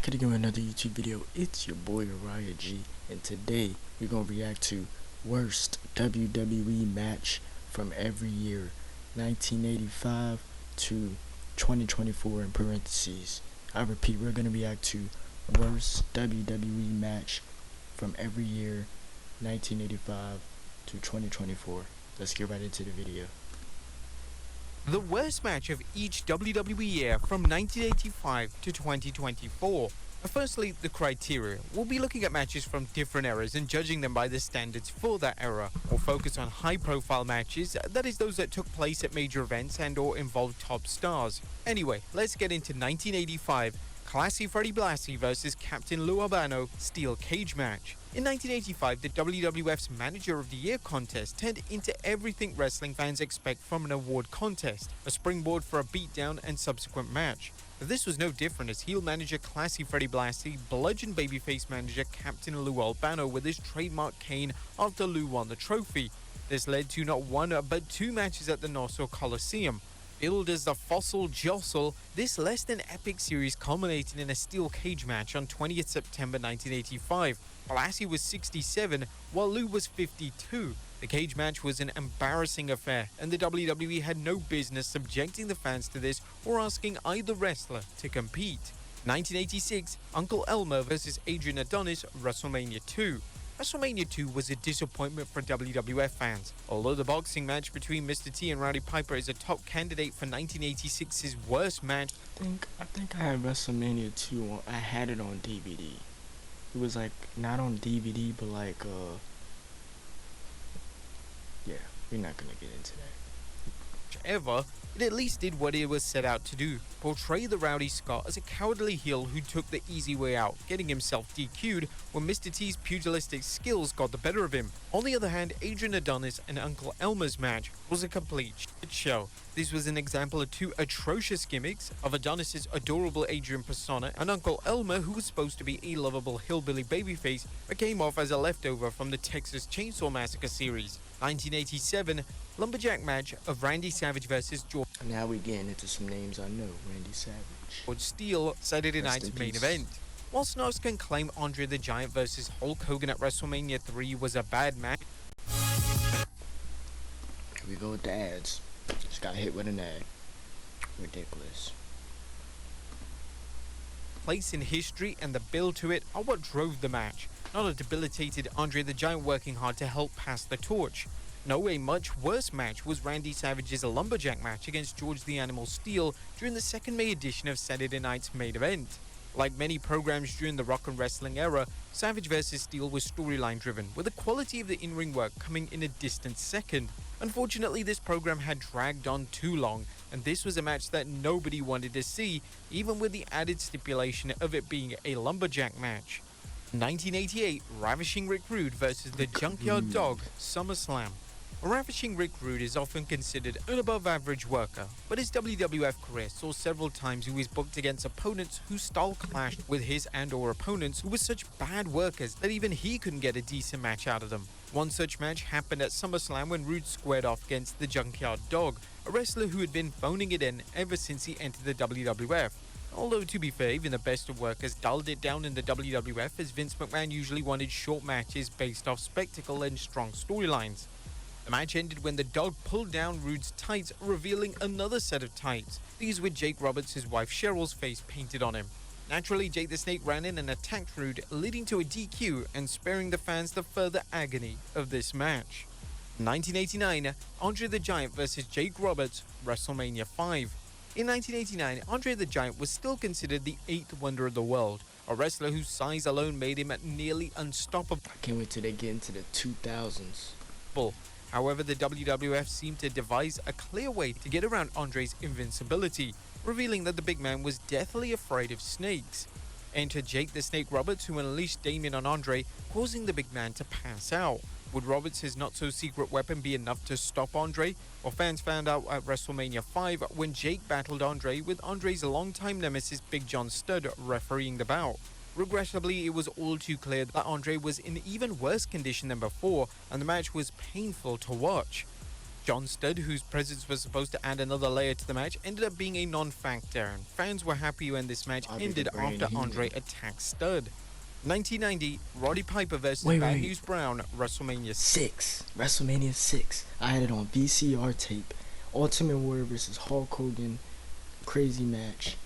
back again with another YouTube video. It's your boy Uriah G, and today we're gonna react to worst WWE match from every year, 1985 to 2024 in parentheses. I repeat, we're gonna react to worst WWE match from every year, 1985 to 2024. Let's get right into the video. The worst match of each WWE year from 1985 to 2024. Firstly, the criteria. We'll be looking at matches from different eras and judging them by the standards for that era. We'll focus on high-profile matches, that is those that took place at major events and or involved top stars. Anyway, let's get into 1985. Classy Freddie Blassie versus Captain Lou Albano Steel Cage match. In 1985, the WWF's Manager of the Year contest turned into everything wrestling fans expect from an award contest, a springboard for a beatdown and subsequent match. This was no different as heel manager Classy Freddie Blassie bludgeoned babyface manager Captain Lou Albano with his trademark cane after Lou won the trophy. This led to not one but two matches at the Nassau Coliseum. Billed as the Fossil Jostle, this less than epic series culminated in a steel cage match on 20th September 1985. Blassie was 67, while Lou was 52. The cage match was an embarrassing affair, and the WWE had no business subjecting the fans to this or asking either wrestler to compete. 1986, Uncle Elmer vs. Adrian Adonis, WrestleMania 2. WrestleMania 2 was a disappointment for WWF fans. Although the boxing match between Mr. T and Rowdy Piper is a top candidate for 1986's worst match, I think I had WrestleMania 2 on, I had it on DVD. It was like not on DVD, but like yeah, we're not gonna get into that. ever, it at least did what it was set out to do, portray the Rowdy Scott as a cowardly heel who took the easy way out, getting himself DQ'd when Mr. T's pugilistic skills got the better of him. On the other hand, Adrian Adonis and Uncle Elmer's match was a complete shit show. This was an example of two atrocious gimmicks of Adonis's adorable Adrian persona and Uncle Elmer, who was supposed to be a lovable hillbilly babyface but came off as a leftover from the Texas Chainsaw Massacre series. 1987 Lumberjack match of Randy Savage vs. George. Now we getting into some names I know. Randy Savage. Steele, Saturday night's main event. While Snarks can claim Andre the Giant vs. Hulk Hogan at WrestleMania 3 was a bad match, Here we go with the ads. Just got hit with an ad. Ridiculous. place in history and the build to it are what drove the match, not a debilitated Andre the Giant working hard to help pass the torch. No, a much worse match was Randy Savage's Lumberjack match against George the Animal Steele during the second May edition of Saturday night's main event. Like many programs during the rock and wrestling era, Savage vs. Steele was storyline driven, with the quality of the in-ring work coming in a distant second. Unfortunately, this program had dragged on too long, and this was a match that nobody wanted to see, even with the added stipulation of it being a lumberjack match. 1988, Ravishing Rick Rude vs. the Junkyard Dog, SummerSlam. Ravishing Rick Rude is often considered an above-average worker, but his WWF career saw several times he was booked against opponents whose style clashed with his and/or opponents who were such bad workers that even he couldn't get a decent match out of them. One such match happened at SummerSlam when Rude squared off against the Junkyard Dog, a wrestler who had been phoning it in ever since he entered the WWF. Although, to be fair, even the best of workers dulled it down in the WWF, as Vince McMahon usually wanted short matches based off spectacle and strong storylines. The match ended when the Dog pulled down Rude's tights, revealing another set of tights, these with Jake Roberts' wife Cheryl's face painted on him. Naturally, Jake the Snake ran in and attacked Rude, leading to a DQ and sparing the fans the further agony of this match. 1989, Andre the Giant vs. Jake Roberts, WrestleMania 5. In 1989, Andre the Giant was still considered the eighth wonder of the world, a wrestler whose size alone made him nearly unstoppable. I can't wait till they get into the 2000s. However, the WWF seemed to devise a clear way to get around Andre's invincibility, revealing that the big man was deathly afraid of snakes. Enter Jake the Snake Roberts, who unleashed Damien on Andre, causing the big man to pass out. Would Roberts' not-so-secret weapon be enough to stop Andre? Well, fans found out at WrestleMania 5 when Jake battled Andre with Andre's longtime nemesis Big John Studd refereeing the bout. Regrettably, it was all too clear that Andre was in even worse condition than before, and the match was painful to watch. John Studd, whose presence was supposed to add another layer to the match, ended up being a non-factor, and fans were happy when this match Bobby the ended Brain after Andre Heenan. attacked Studd. 1990, Roddy Piper versus Wait, Bad wait. News Brown, WrestleMania 6. WrestleMania 6. I had it on VCR tape. Ultimate Warrior versus Hulk Hogan. Crazy match.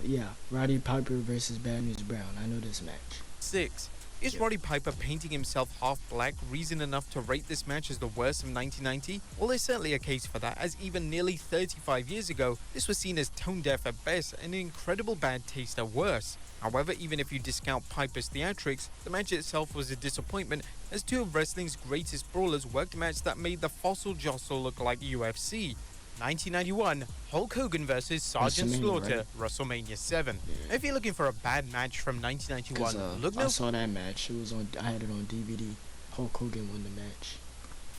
Yeah. Roddy Piper versus Bad News Brown. I know this match. 6. Is Yep. Roddy Piper painting himself half black reason enough to rate this match as the worst of 1990? Well, there's certainly a case for that, as even nearly 35 years ago, this was seen as tone deaf at best and an incredible bad taste at worst. However, even if you discount Piper's theatrics, the match itself was a disappointment, as two of wrestling's greatest brawlers worked a match that made the Fossil Jostle look like UFC. 1991, Hulk Hogan vs. Sergeant WrestleMania, Slaughter, right? WrestleMania 7. Yeah. If you're looking for a bad match from 1991, look I no saw that match. It was on. I had it on DVD. Hulk Hogan won the match.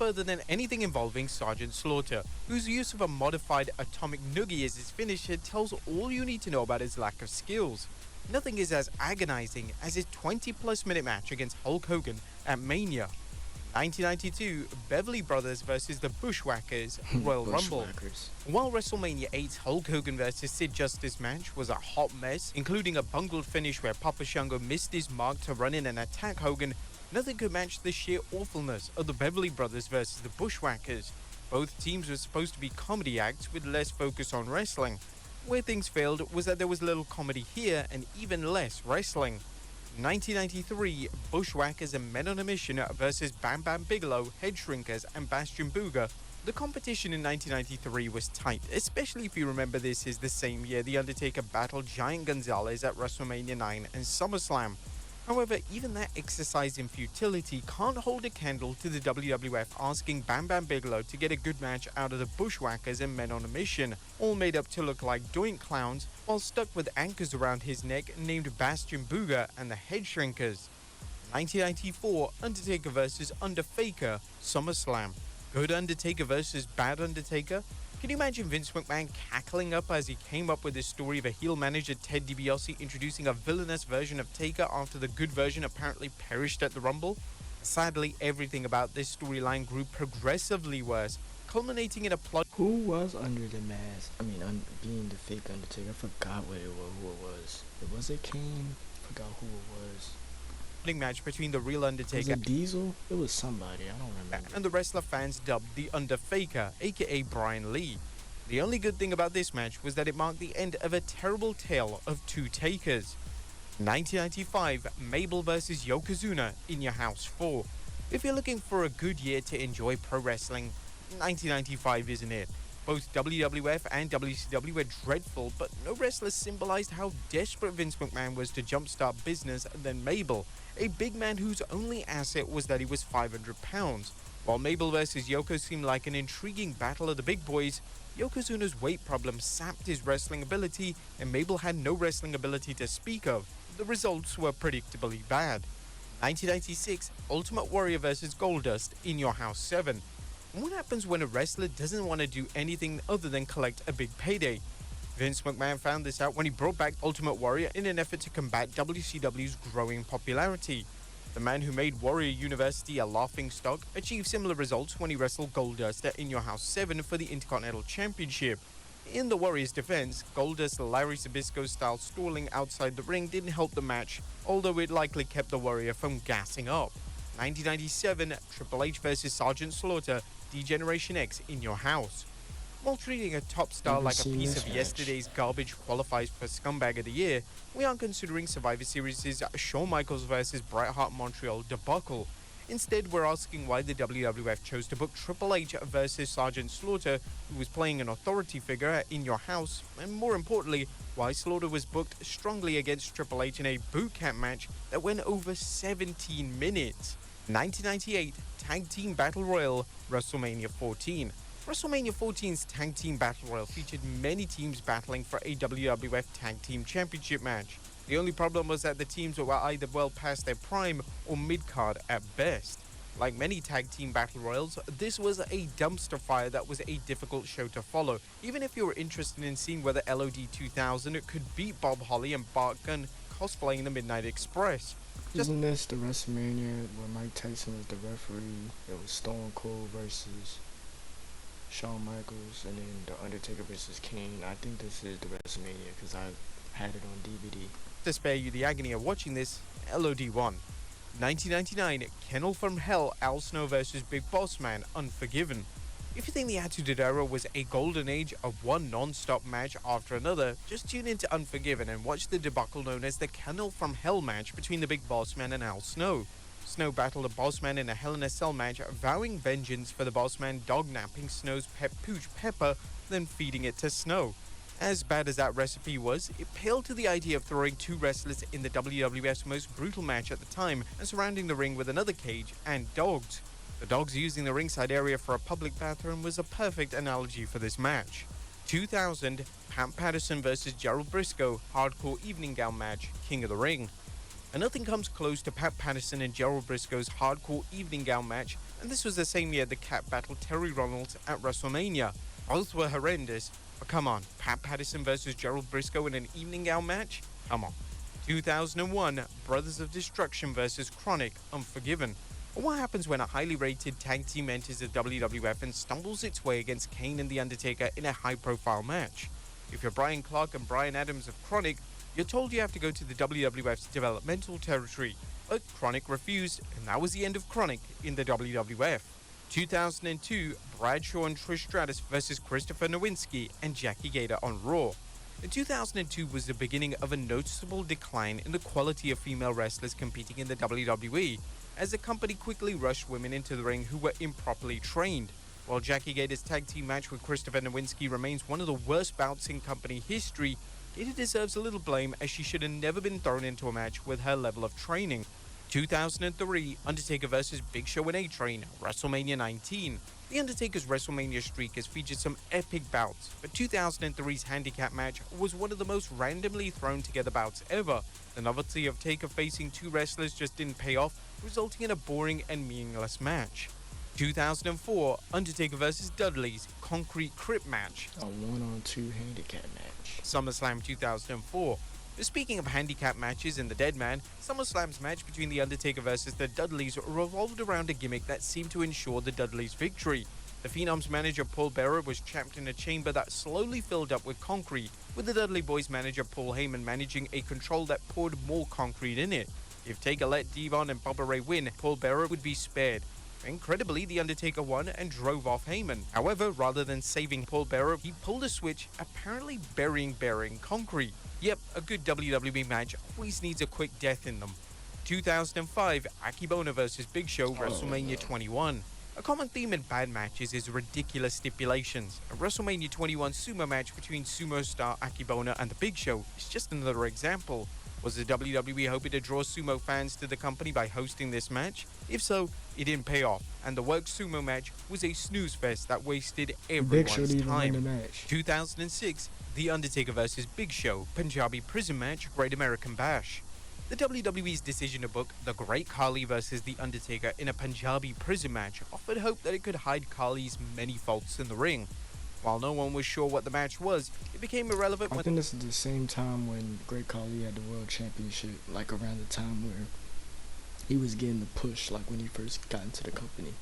further than anything involving Sergeant Slaughter, whose use of a modified atomic noogie as his finisher tells all you need to know about his lack of skills. Nothing is as agonizing as his 20-plus minute match against Hulk Hogan at Mania. 1992, Beverly Brothers vs. the Bushwhackers, Royal Rumble. Bushwhackers. While WrestleMania 8's Hulk Hogan vs. Sid Justice match was a hot mess, including a bungled finish where Papa Shango missed his mark to run in and attack Hogan, nothing could match the sheer awfulness of the Beverly Brothers vs. the Bushwhackers. Both teams were supposed to be comedy acts with less focus on wrestling. Where things failed was that there was little comedy here and even less wrestling. 1993, Bushwhackers and Men on a Mission versus Bam Bam Bigelow, Head Shrinkers, and Bastion Booger. The competition in 1993 was tight, especially if you remember this is the same year The Undertaker battled Giant Gonzalez at WrestleMania 9 and SummerSlam. However, even that exercise in futility can't hold a candle to the WWF asking Bam Bam Bigelow to get a good match out of the Bushwhackers and Men on a Mission, all made up to look like doink clowns, while stuck with anchors around his neck named Bastion Booger and the Head Shrinkers. 1994, Undertaker vs. Underfaker, SummerSlam. Good Undertaker versus Bad Undertaker? Can you imagine Vince McMahon cackling up as he came up with this story of a heel manager Ted DiBiase introducing a villainous version of Taker after the good version apparently perished at the Rumble? Sadly, everything about this storyline grew progressively worse, culminating in a plot Who was under the mask? I mean, being the fake Undertaker. I forgot what it was. Who it was? Was it Kane? I forgot who it was. match between the real Was Undertaker it Diesel? It was somebody. I don't remember. and the wrestler fans dubbed the Underfaker, aka Brian Lee. The only good thing about this match was that it marked the end of a terrible tale of two takers. 1995, Mabel vs. Yokozuna in Your House 4. If you're looking for a good year to enjoy pro wrestling, 1995 isn't it. Both WWF and WCW were dreadful, but no wrestler symbolized how desperate Vince McMahon was to jumpstart business than Mabel, a big man whose only asset was that he was 500 pounds. While Mabel vs. Yoko seemed like an intriguing battle of the big boys, Yokozuna's weight problem sapped his wrestling ability, and Mabel had no wrestling ability to speak of. The results were predictably bad. 1996, Ultimate Warrior vs. Goldust in Your House 7. What happens when a wrestler doesn't want to do anything other than collect a big payday? Vince McMahon found this out when he brought back Ultimate Warrior in an effort to combat WCW's growing popularity. The man who made Warrior University a laughingstock achieved similar results when he wrestled Goldust in Your House 7 for the Intercontinental Championship. In the Warrior's defense, Goldust's Larry Zbyszko-style stalling outside the ring didn't help the match, although it likely kept the Warrior from gassing up. 1997, Triple H vs. Sergeant Slaughter, D-Generation X in Your House. While treating a top star Never like a seen piece this of match. yesterday's garbage qualifies for Scumbag of the Year, we aren't considering Survivor Series' Shawn Michaels vs. Bret Hart Montreal debacle. Instead, we're asking why the WWF chose to book Triple H versus Sergeant Slaughter, who was playing an authority figure in Your House, and more importantly, why Slaughter was booked strongly against Triple H in a boot camp match that went over 17 minutes. 1998 Tag Team Battle Royal, WrestleMania 14. WrestleMania 14's Tag Team Battle Royal featured many teams battling for a WWF Tag Team Championship match. The only problem was that the teams were either well past their prime or mid-card at best. Like many Tag Team Battle Royals, this was a dumpster fire that was a difficult show to follow, even if you were interested in seeing whether LOD 2000 could beat Bob Holly and Bart Gunn cosplaying the Midnight Express. Isn't this the WrestleMania where Mike Tyson was the referee? It was Stone Cold versus Shawn Michaels, and then The Undertaker versus Kane. I think this is the WrestleMania because I had it on DVD. To spare you the agony of watching this, LOD1. 1999, Kennel from Hell, Al Snow vs. Big Boss Man, Unforgiven. If you think the Attitude Era was a golden age of one non-stop match after another, just tune into Unforgiven and watch the debacle known as the Kennel from Hell match between the Big Boss Man and Al Snow. Snow battled the Boss Man in a Hell in a Cell match, vowing vengeance for the Boss Man dog-napping Snow's pet pooch Pepper, then feeding it to Snow. As bad as that recipe was, it paled to the idea of throwing two wrestlers in the WWF's most brutal match at the time and surrounding the ring with another cage and dogs. The dogs using the ringside area for a public bathroom was a perfect analogy for this match. 2000, Pat Patterson vs. Gerald Briscoe, Hardcore Evening Gown match, King of the Ring. And nothing comes close to Pat Patterson and Gerald Briscoe's Hardcore Evening Gown match, and this was the same year the Cat battled Terry Runnels at WrestleMania. Both were horrendous, but come on, Pat Patterson vs. Gerald Briscoe in an Evening Gown match? Come on. 2001, Brothers of Destruction vs. Chronic, Unforgiven. What happens when a highly rated tag team enters the WWF and stumbles its way against Kane and The Undertaker in a high-profile match? If you're Brian Clark and Brian Adams of Chronic, you're told you have to go to the WWF's developmental territory, but Chronic refused, and that was the end of Chronic in the WWF. 2002, Bradshaw and Trish Stratus vs. Christopher Nowinski and Jackie Gator on Raw. In 2002 was the beginning of a noticeable decline in the quality of female wrestlers competing in the WWE, as the company quickly rushed women into the ring who were improperly trained. While Jackie Gator's tag team match with Christopher Nowinski remains one of the worst bouts in company history, Gator deserves a little blame as she should have never been thrown into a match with her level of training. 2003, Undertaker vs. Big Show and A-Train, WrestleMania 19. The Undertaker's WrestleMania streak has featured some epic bouts, but 2003's handicap match was one of the most randomly thrown together bouts ever. The novelty of Taker facing two wrestlers just didn't pay off, resulting in a boring and meaningless match. 2004, Undertaker vs. Dudley's Concrete Crip match. A 1-on-2 handicap match. SummerSlam 2004. Speaking of handicap matches and the Dead Man, SummerSlam's match between The Undertaker vs. the Dudleys revolved around a gimmick that seemed to ensure the Dudleys' victory. The Phenom's manager Paul Bearer was trapped in a chamber that slowly filled up with concrete, with the Dudley Boys' manager Paul Heyman managing a control that poured more concrete in it. If Taker let Devon and Bubba Ray win, Paul Bearer would be spared. Incredibly, The Undertaker won and drove off Heyman. However, rather than saving Paul Bearer, he pulled a switch, apparently burying Bearer in concrete. Yep, a good WWE match always needs a quick death in them. 2005, Akibona vs. Big Show, WrestleMania 21. A common theme in bad matches is ridiculous stipulations. A WrestleMania 21 sumo match between sumo star Akibona and the Big Show is just another example. Was the WWE hoping to draw sumo fans to the company by hosting this match? If so, it didn't pay off, and the work sumo match was a snooze fest that wasted everyone's time. 2006, The Undertaker vs. Big Show, Punjabi prison match, Great American Bash. The WWE's decision to book The Great Khali vs. The Undertaker in a Punjabi prison match offered hope that it could hide Khali's many faults in the ring. While no one was sure what the match was, it became irrelevant. I think this is the same time when Great Khali had the World Championship, like around the time where he was getting the push, like when he first got into the company.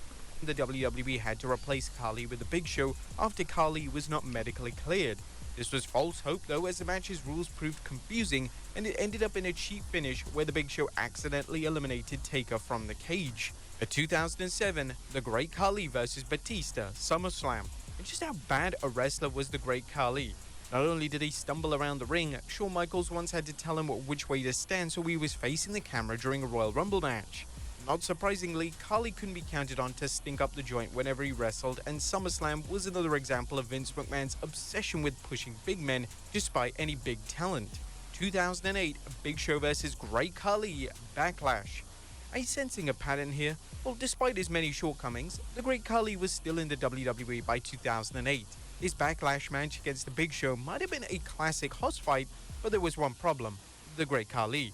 The WWE had to replace Khali with the Big Show after Khali was not medically cleared. This was false hope though, as the match's rules proved confusing, and it ended up in a cheap finish where the Big Show accidentally eliminated Taker from the cage. At 2007, The Great Khali vs. Batista, SummerSlam. And just how bad a wrestler was the Great Khali. Not only did he stumble around the ring, Shawn Michaels once had to tell him which way to stand so he was facing the camera during a Royal Rumble match. Not surprisingly, Khali couldn't be counted on to stink up the joint whenever he wrestled, and SummerSlam was another example of Vince McMahon's obsession with pushing big men despite any big talent. 2008, Big Show vs. Great Khali, Backlash. Are you sensing a pattern here? Well, despite his many shortcomings, the Great Khali was still in the WWE by 2008. His Backlash match against the Big Show might have been a classic hoss fight, but there was one problem: the Great Khali.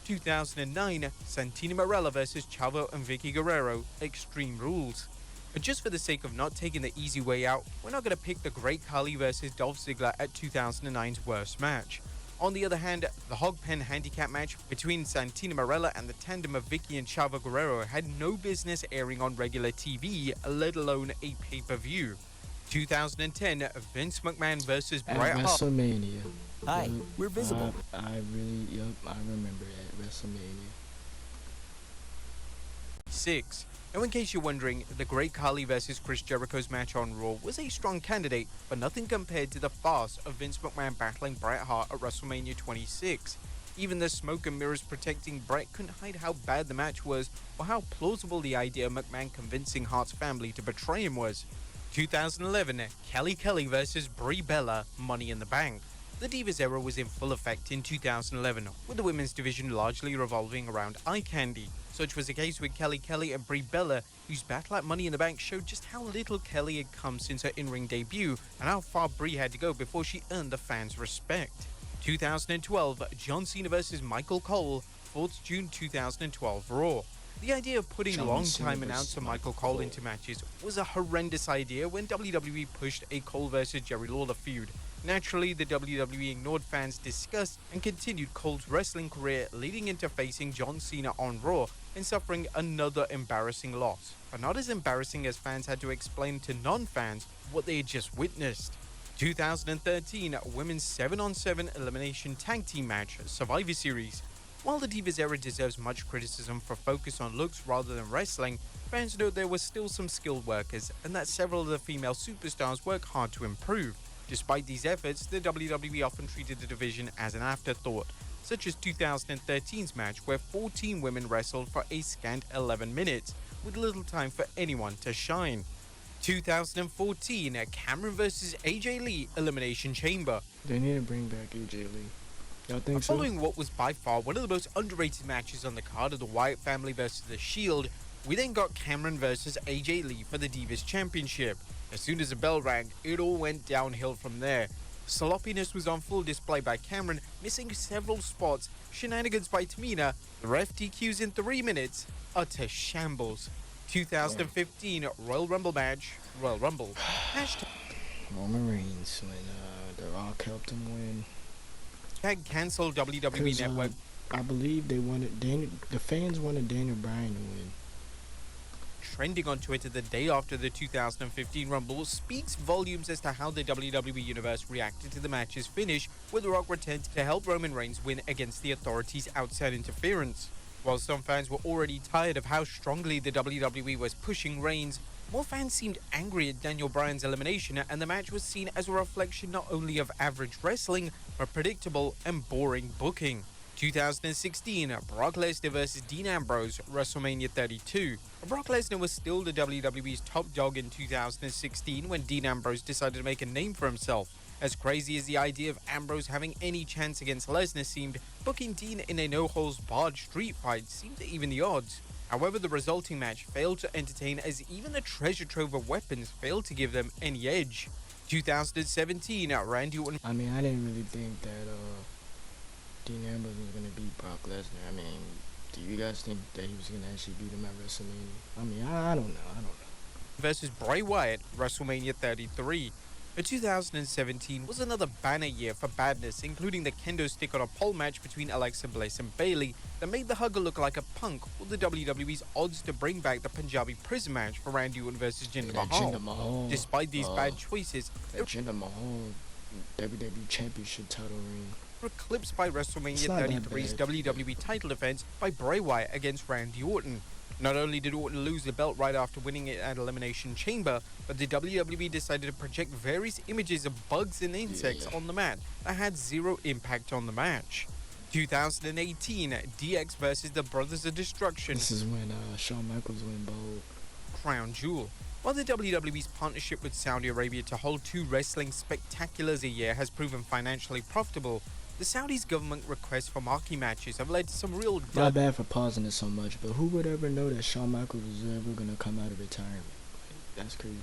2009, Santino Marella vs. Chavo and Vicky Guerrero, Extreme Rules. But just for the sake of not taking the easy way out, we're not going to pick the Great Khali vs. Dolph Ziggler at 2009's worst match. On the other hand, the hog pen handicap match between Santino Marella and the tandem of Vicky and Chavo Guerrero had no business airing on regular TV, let alone a pay-per-view. 2010, Vince McMahon versus At Bret Hart. WrestleMania. Hi, we're visible. I really, I remember at WrestleMania. 6. Now, in case you're wondering, the Great Khali versus Chris Jericho's match on Raw was a strong candidate, but nothing compared to the farce of Vince McMahon battling Bret Hart at WrestleMania 26. Even the smoke and mirrors protecting Bret couldn't hide how bad the match was or how plausible the idea of McMahon convincing Hart's family to betray him was. 2011, Kelly versus Brie Bella, Money in the Bank. The Divas era was in full effect in 2011, with the women's division largely revolving around eye candy. Such was the case with Kelly and Brie Bella, whose battle at Money in the Bank showed just how little Kelly had come since her in-ring debut and how far Brie had to go before she earned the fans' respect. 2012, John Cena vs. Michael Cole, 4th June 2012 Raw. The idea of putting long-time announcer Michael Cole into matches was a horrendous idea when WWE pushed a Cole vs. Jerry Lawler feud. Naturally, the WWE ignored fans' disgust and continued Cole's wrestling career, leading into facing John Cena on Raw and suffering another embarrassing loss. But not as embarrassing as fans had to explain to non-fans what they had just witnessed. 2013, Women's 7-on-7 Elimination Tag Team Match, Survivor Series. While the Divas era deserves much criticism for focus on looks rather than wrestling, fans know there were still some skilled workers and that several of the female superstars work hard to improve. Despite these efforts, the WWE often treated the division as an afterthought, such as 2013's match where 14 women wrestled for a scant 11 minutes, with little time for anyone to shine. 2014, Cameron vs. AJ Lee Elimination Chamber. They need to bring back AJ Lee. Y'all think so? Following what was by far one of the most underrated matches on the card of the Wyatt family versus The Shield, we then got Cameron versus AJ Lee for the Divas Championship. As soon as the bell rang, it all went downhill from there. Sloppiness was on full display by Cameron, missing several spots, shenanigans by Tamina, the ref DQs in 3 minutes, utter shambles. 2015 Royal Rumble match, Royal Rumble. Roman Reigns when The Rock helped him win. Cancelled WWE Network. I believe they wanted the fans wanted Daniel Bryan to win. Trending on Twitter the day after the 2015 Rumble speaks volumes as to how the WWE Universe reacted to the match's finish, where The Rock returned to help Roman Reigns win against the Authority's outside interference. While some fans were already tired of how strongly the WWE was pushing Reigns, more fans seemed angry at Daniel Bryan's elimination, and the match was seen as a reflection not only of average wrestling, but predictable and boring booking. 2016, Brock Lesnar vs. Dean Ambrose, WrestleMania 32. Brock Lesnar was still the WWE's top dog in 2016 when Dean Ambrose decided to make a name for himself. As crazy as the idea of Ambrose having any chance against Lesnar seemed, booking Dean in a no-holds-barred street fight seemed to even the odds. However, the resulting match failed to entertain as even the treasure trove of weapons failed to give them any edge. 2017, Randy Orton. I mean, I didn't really think that Dean Ambrose was going to beat Brock Lesnar. I mean, do you guys think that he was going to actually beat him at WrestleMania? I mean, I don't know. Versus Bray Wyatt, WrestleMania 33. 2017 was another banner year for badness, including the kendo stick on a pole match between Alexa Bliss and Bayley that made the hugger look like a punk, with the WWE's odds to bring back the Punjabi prison match for Randy Orton versus Jinder Mahal. Despite these bad choices, Jinder Mahal WWE Championship title ring were eclipsed by WrestleMania 33's WWE title defense by Bray Wyatt against Randy Orton. Not only did Orton lose the belt right after winning it at Elimination Chamber, but the WWE decided to project various images of bugs and insects on the mat that had zero impact on the match. 2018, DX versus the Brothers of Destruction. This is when Shawn Michaels went bold. Crown Jewel. While the WWE's partnership with Saudi Arabia to hold 2 wrestling spectaculars a year has proven financially profitable, the Saudis' government requests for marquee matches have led to some real Not bad for pausing it so much, but who would ever know that Shawn Michaels was ever going to come out of retirement? That's crazy.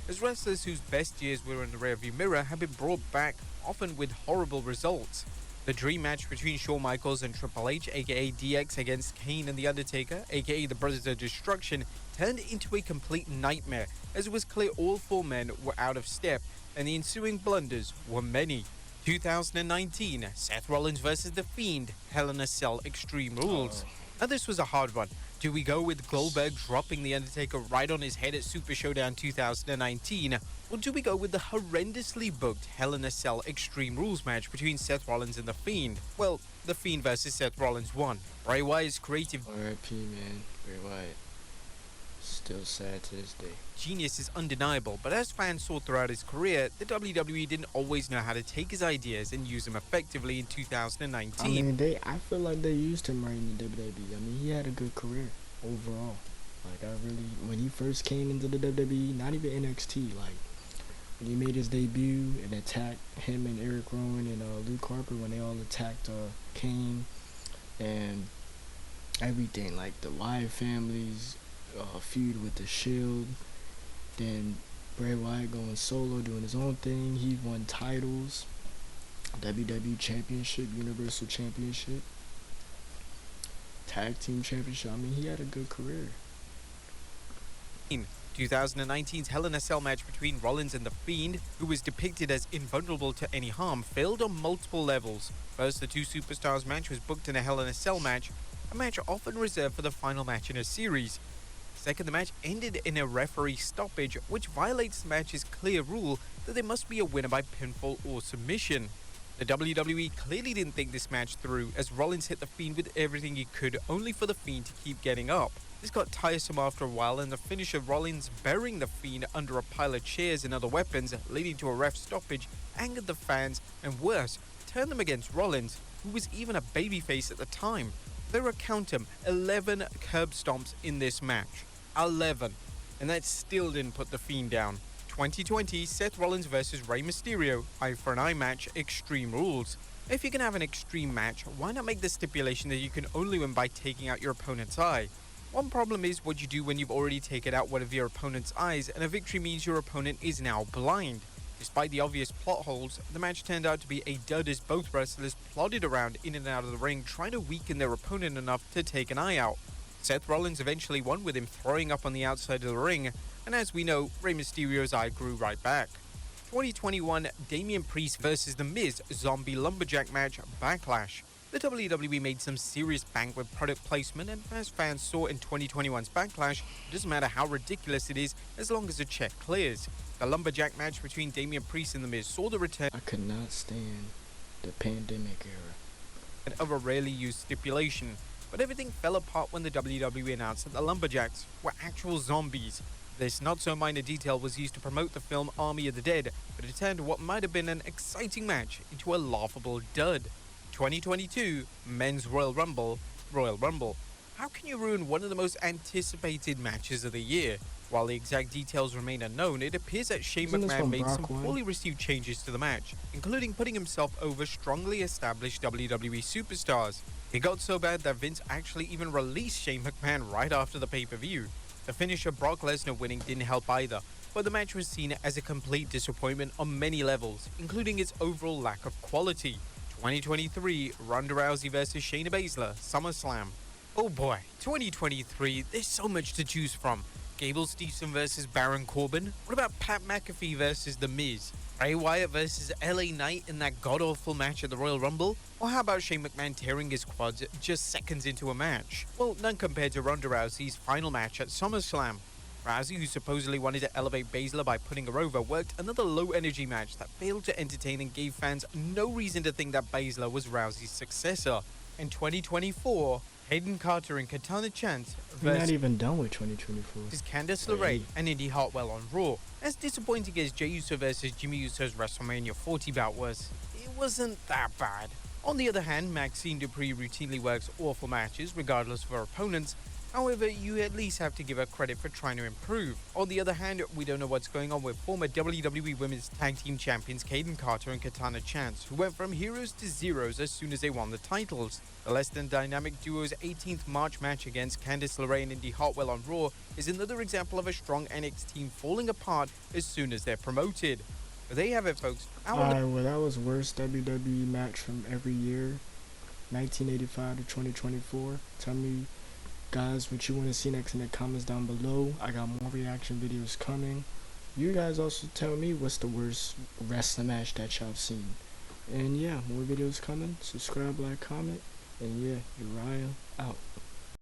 As wrestlers whose best years were in the rearview mirror have been brought back, often with horrible results. The dream match between Shawn Michaels and Triple H, aka DX, against Kane and The Undertaker, aka the Brothers of Destruction, turned into a complete nightmare, as it was clear all 4 men were out of step, and the ensuing blunders were many. 2019, Seth Rollins vs. The Fiend, Hell in a Cell Extreme Rules. Now this was a hard one. Do we go with Goldberg dropping The Undertaker right on his head at Super Showdown 2019? Or do we go with the horrendously booked Hell in a Cell Extreme Rules match between Seth Rollins and The Fiend? Well, The Fiend versus Seth Rollins won. Bray Wyatt's creative R.I.P. man, Bray Wyatt. Still sad to this day. genius is undeniable, but as fans saw throughout his career, the WWE didn't always know how to take his ideas and use them effectively in 2019. I feel like they used him right in the WWE. I mean, he had a good career overall. Like, when he first came into the WWE, not even NXT, like, when he made his debut and attacked him and Eric Rowan and Luke Harper when they all attacked Kane and everything, like the Wyatt family's feud with the Shield, then Bray Wyatt going solo, doing his own thing. He won titles, WWE Championship, Universal Championship, Tag Team Championship. I mean, he had a good career. 2019's Hell in a Cell match between Rollins and The Fiend, who was depicted as invulnerable to any harm, failed on multiple levels. First, the two superstars match was booked in a Hell in a Cell match, a match often reserved for the final match in a series. Second, the match ended in a referee stoppage, which violates the match's clear rule that there must be a winner by pinfall or submission. The WWE clearly didn't think this match through, as Rollins hit The Fiend with everything he could, only for The Fiend to keep getting up. This got tiresome after a while, and the finish of Rollins burying The Fiend under a pile of chairs and other weapons, leading to a ref stoppage, angered the fans, and worse, turned them against Rollins, who was even a babyface at the time. There were, count 'em, 11 curb stomps in this match. 11. And that still didn't put The Fiend down. 2020, Seth Rollins versus Rey Mysterio, eye for an eye match, Extreme Rules. If you can have an extreme match, why not make the stipulation that you can only win by taking out your opponent's eye? One problem is what you do when you've already taken out one of your opponent's eyes, and a victory means your opponent is now blind. Despite the obvious plot holes, the match turned out to be a dud as both wrestlers plodded around in and out of the ring trying to weaken their opponent enough to take an eye out. Seth Rollins eventually won with him throwing up on the outside of the ring, and as we know, Rey Mysterio's eye grew right back. 2021 Damian Priest versus The Miz Zombie Lumberjack match, Backlash. The WWE made some serious bank with product placement, and as fans saw in 2021's Backlash, it doesn't matter how ridiculous it is as long as the check clears. The Lumberjack match between Damian Priest and The Miz saw the return I could not stand the pandemic era of a rarely used stipulation, but everything fell apart when the WWE announced that the Lumberjacks were actual zombies. This not-so-minor detail was used to promote the film Army of the Dead, but it turned what might have been an exciting match into a laughable dud. 2022 Men's Royal Rumble. How can you ruin one of the most anticipated matches of the year? While the exact details remain unknown, it appears that Shane McMahon made some poorly received changes to the match, including putting himself over strongly established WWE superstars. It got so bad that Vince actually even released Shane McMahon right after the pay-per-view. The finish of Brock Lesnar winning didn't help either, but the match was seen as a complete disappointment on many levels, including its overall lack of quality. 2023 Ronda Rousey versus Shayna Baszler, SummerSlam. Oh boy, 2023, there's so much to choose from. Gable Steveson versus Baron Corbin? What about Pat McAfee versus The Miz? Bray Wyatt versus LA Knight in that god-awful match at the Royal Rumble? Or how about Shane McMahon tearing his quads just seconds into a match? Well, none compared to Ronda Rousey's final match at SummerSlam. Rousey, who supposedly wanted to elevate Baszler by putting her over, worked another low-energy match that failed to entertain and gave fans no reason to think that Baszler was Rousey's successor. In 2024, Hayden Carter and Katana Chance We're not even done with 2024. versus Candice LeRae and Indy Hartwell on Raw. As disappointing as Jey Uso versus Jimmy Uso's WrestleMania 40 bout was, it wasn't that bad. On the other hand, Maxine Dupree routinely works awful matches regardless of her opponents. However, you at least have to give her credit for trying to improve. On the other hand, we don't know what's going on with former WWE Women's Tag Team Champions Kaden Carter and Katana Chance, who went from heroes to zeros as soon as they won the titles. The less than dynamic duo's 18th March match against Candice LeRae and Indy Hartwell on Raw is another example of a strong NXT team falling apart as soon as they're promoted. But there you have it, folks. Alright, well, that was worst WWE match from every year, 1985 to 2024. Tell me, guys, what you want to see next in the comments down below. I got more reaction videos coming. You guys also tell me what's the worst wrestling match that y'all seen. And yeah, more videos coming. Subscribe, like, comment. And yeah, Uriah out.